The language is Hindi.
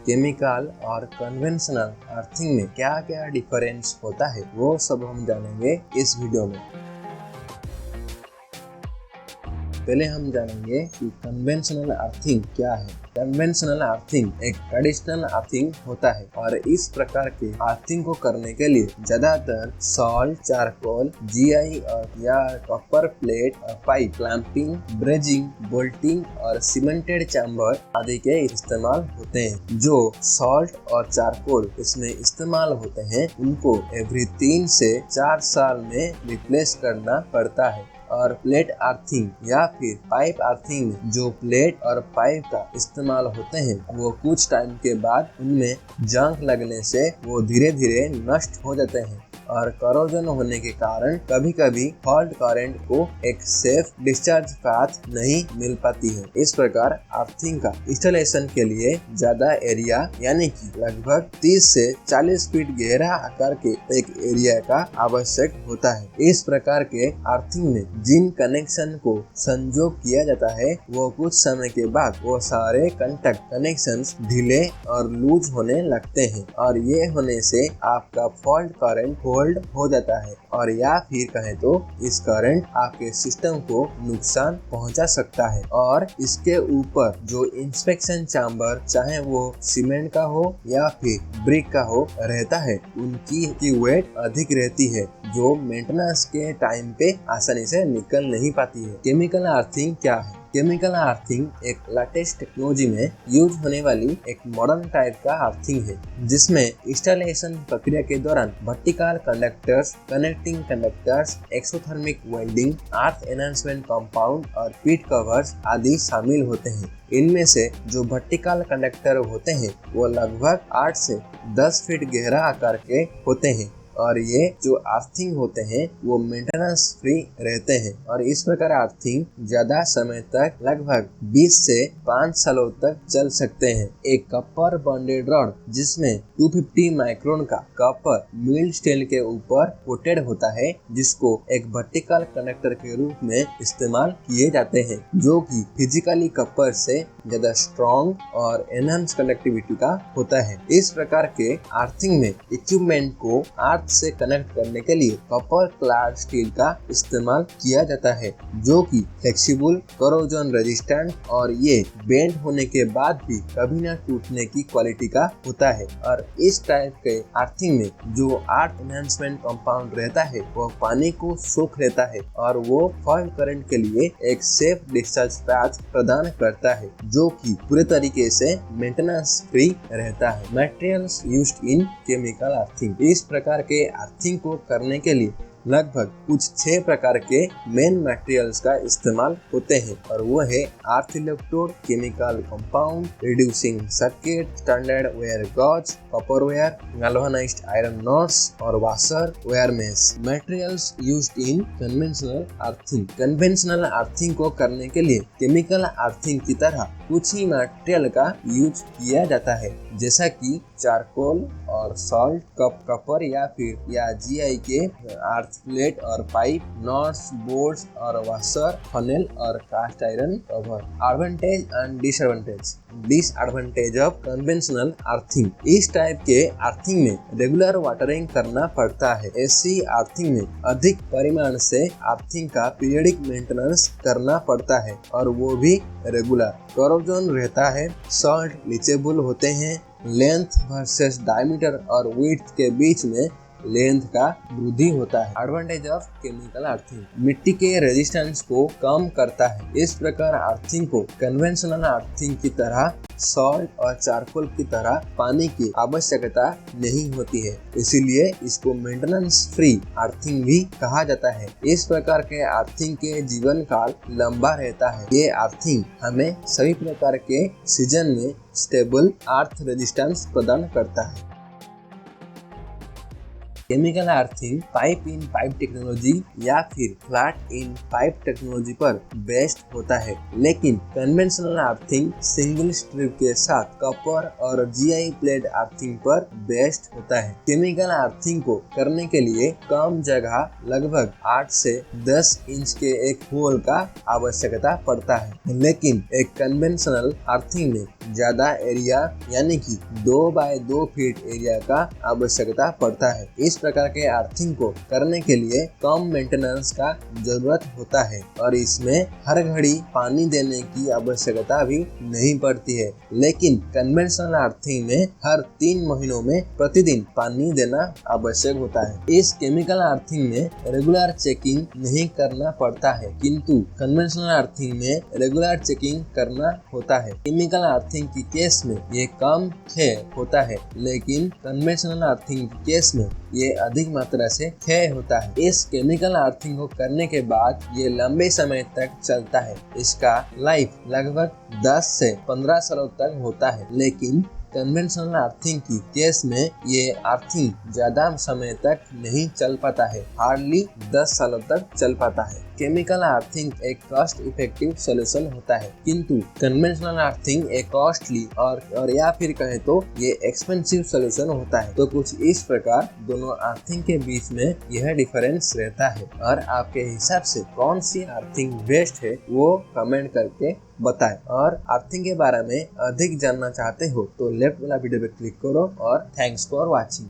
केमिकल और कन्वेंशनल अर्थिंग में क्या क्या डिफरेंस होता है वो सब हम जानेंगे इस वीडियो में। पहले हम जानेंगे कि कन्वेंशनल अर्थिंग क्या है। कन्वेंशनल अर्थिंग एक ट्रेडिशनल अर्थिंग होता है और इस प्रकार के अर्थिंग को करने के लिए ज्यादातर सॉल्ट, चारकोल, जीआई या copper plate, pipe, clamping, brazing, bolting और सीमेंटेड चैम्बर आदि के इस्तेमाल होते हैं। जो सॉल्ट और चारकोल इसमें इस्तेमाल होते हैं उनको एवरी 3 से 4 साल में रिप्लेस करना पड़ता है। और प्लेट अर्थिंग या फिर पाइप अर्थिंग में जो प्लेट और पाइप का इस्तेमाल होते हैं वो कुछ टाइम के बाद उनमें जंग लगने से वो धीरे धीरे नष्ट हो जाते हैं और करोजन होने के कारण कभी कभी फॉल्ट करंट को एक सेफ डिस्चार्ज पाथ नहीं मिल पाती है। इस प्रकार अर्थिंग का इंस्टॉलेशन के लिए ज्यादा एरिया यानी कि लगभग 30 से 40 फीट गहरा आकार के एक एरिया का आवश्यक होता है। इस प्रकार के अर्थिंग में जिन कनेक्शन को संजोग किया जाता है वो कुछ समय के बाद वो सारे कंटैक्ट कनेक्शंस ढीले और लूज होने लगते हैं और ये होने से आपका फॉल्ट करंट होल्ड हो जाता है और या फिर कहें तो इस करंट आपके सिस्टम को नुकसान पहुंचा सकता है। और इसके ऊपर जो इंस्पेक्शन चैम्बर चाहे वो सीमेंट का हो या फिर ब्रिक का हो रहता है उनकी वेट अधिक रहती है जो मेंटेनेंस के टाइम पे आसानी से निकल नहीं पाती है। केमिकल अर्थिंग क्या है? केमिकल अर्थिंग एक लेटेस्ट टेक्नोलॉजी में यूज होने वाली एक मॉडर्न टाइप का अर्थिंग है जिसमें इंस्टॉलेशन प्रक्रिया के दौरान vertical conductors, connecting conductors, exothermic welding, earth enhancement compound और पीट कवर्स आदि शामिल होते हैं। इनमें से जो वर्टिकल कंडक्टर होते हैं वो लगभग 8 से 10 फीट गहरा आकार के होते हैं और ये जो अर्थिंग होते हैं वो मेंटेनेंस फ्री रहते हैं और इस प्रकार अर्थिंग ज्यादा समय तक लगभग 20 से 5 सालों तक चल सकते हैं। एक कॉपर बॉन्डेड रॉड जिसमें 250 माइक्रोन का कॉपर मिल्ड स्टील के ऊपर कोटेड होता है जिसको एक वर्टिकल कंडक्टर के रूप में इस्तेमाल किए जाते हैं जो कि फिजिकली कॉपर से ज्यादा स्ट्रॉन्ग और एनहांस कंडक्टिविटी का होता है। इस प्रकार के अर्थिंग में इक्विपमेंट को अर्थ से कनेक्ट करने के लिए कॉपर क्लाड स्टील का इस्तेमाल किया जाता है जो कि फ्लेक्सिबल, करोजन रेजिस्टेंट और ये बेंड होने के बाद भी कभी न टूटने की क्वालिटी का होता है। और इस टाइप के अर्थिंग में जो अर्थ एनहांसमेंट कंपाउंड रहता है वो पानी को सोख लेता है और वो फॉल्ट करंट के लिए एक सेफ डिस्चार्ज पाथ प्रदान करता है जो कि पूरे तरीके से मेंटेनेंस फ्री रहता है। मटेरियल्स यूज्ड इन केमिकल अर्थिंग। इस प्रकार के अर्थिंग को करने के लिए लगभग कुछ 6 प्रकार के मेन मटेरियल्स का इस्तेमाल होते हैं और वो है earth electrode, chemical compound, reducing circuit, standard wire gauge, copper wire, galvanised iron nuts और washer wire mesh. Materials used in conventional earthing. Conventional earthing को करने के लिए केमिकल अर्थिंग की तरह कुछ ही मटेरियल का यूज किया जाता है जैसा कि चारकोल और सॉल्ट, कॉपर या फिर जीआई के अर्थ प्लेट और पाइप, नॉट्स, बोल्ट्स और वाशर, फनेल और cast iron cover. Advantage and disadvantage. Disadvantage of conventional earthing. इस टाइप के अर्थिंग में रेगुलर वाटरिंग करना पड़ता है। ऐसी अर्थिंग में अधिक परिमाण से अर्थिंग का पीरियडिक मेंटेनेंस करना पड़ता है और वो भी रेगुलर। करोजन रहता है। सॉल्ट लीचेबल होते हैं। लेंथ वर्सेस डायमीटर और विड्थ के बीच में लेंथ का वृद्धि होता है। Advantage of chemical earthing. मिट्टी के रेजिस्टेंस को कम करता है। इस प्रकार अर्थिंग को कन्वेंशनल अर्थिंग की तरह सॉल्ट और चारकोल की तरह पानी की आवश्यकता नहीं होती है, इसीलिए इसको मेंटेनेंस फ्री अर्थिंग भी कहा जाता है। इस प्रकार के अर्थिंग के जीवन काल लंबा रहता है। ये अर्थिंग हमें सभी प्रकार के सीजन में स्टेबल अर्थ रेजिस्टेंस प्रदान करता है। केमिकल अर्थिंग पाइप इन पाइप टेक्नोलॉजी या फिर फ्लैट इन पाइप टेक्नोलॉजी पर बेस्ड होता है, लेकिन कन्वेंशनल अर्थिंग सिंगल स्ट्रिप के साथ कपर और जीआई प्लेट अर्थिंग पर बेस्ड होता है। केमिकल अर्थिंग को करने के लिए कम जगह लगभग 8 से 10 इंच के एक होल का आवश्यकता पड़ता है, लेकिन एक कन्वेंशनल अर्थिंग में ज्यादा एरिया यानी कि 2 बाय 2 फीट एरिया का आवश्यकता पड़ता है। इस प्रकार के अर्थिंग को करने के लिए कम मेंटेनेंस का जरूरत होता है और इसमें हर घड़ी पानी देने की आवश्यकता भी नहीं पड़ती है, लेकिन कन्वेंशनल अर्थिंग में हर 3 महीनों में प्रतिदिन पानी देना आवश्यक होता है। इस केमिकल अर्थिंग में रेगुलर चेकिंग नहीं करना पड़ता है, किंतु कन्वेंशनल अर्थिंग में रेगुलर चेकिंग करना होता है। केमिकल अर्थिंग की केस में ये कम क्षय होता है, लेकिन कन्वेंशनल अर्थिंग की केस में ये अधिक मात्रा से क्षय होता है। इस केमिकल अर्थिंग को करने के बाद ये लंबे समय तक चलता है। इसका लाइफ लगभग 10 से 15 सालों तक होता है, लेकिन कन्वेंशनल अर्थिंग की केस में ये अर्थिंग ज्यादा समय तक नहीं चल पाता है, हार्डली 10 सालों तक चल पाता है। केमिकल अर्थिंग एक कॉस्ट इफेक्टिव सोल्यूशन होता है, किंतु कन्वेंशनल अर्थिंग एक कॉस्टली और या फिर कहे तो ये एक्सपेंसिव सोल्यूशन होता है। तो कुछ इस प्रकार दोनों अर्थिंग के बीच में यह डिफरेंस रहता है, और आपके हिसाब से कौन सी अर्थिंग बेस्ट है वो कमेंट करके बताएं। और अर्थिंग के बारे में अधिक जानना चाहते हो तो लेफ्ट वाला वीडियो पे क्लिक करो, और थैंक्स फॉर वॉचिंग।